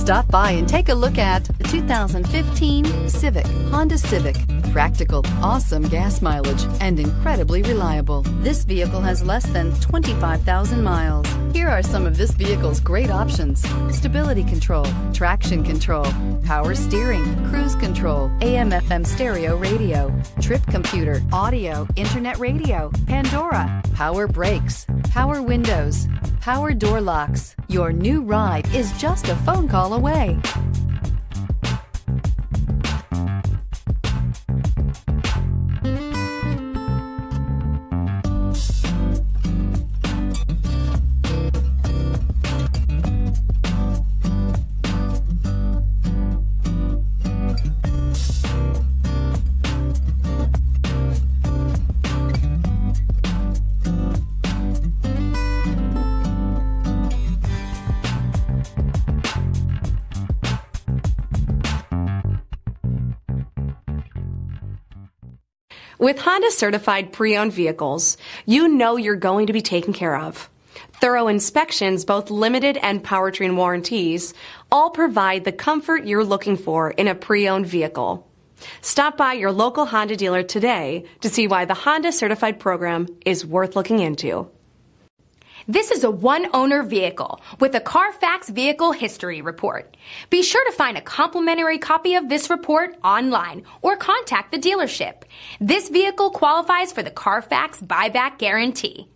Stop by and take a look at the 2015 Civic, Honda Civic. Practical, awesome gas mileage, and incredibly reliable. This vehicle has less than 25,000 miles. Here are some of this vehicle's great options: stability control, traction control, power steering, cruise control, AM/FM stereo radio, trip computer, audio, internet radio, Pandora, power brakes, power windows, power door locks. Your new ride is just a phone call away. With Honda certified pre-owned vehicles, you know you're going to be taken care of. Thorough inspections, both limited and powertrain warranties, all provide the comfort you're looking for in a pre-owned vehicle. Stop by your local Honda dealer today to see why the Honda certified program is worth looking into. This is a one-owner vehicle with a CARFAX Vehicle History Report. Be sure to find a complimentary copy of this report online or contact the dealership. This vehicle qualifies for the CARFAX Buyback Guarantee.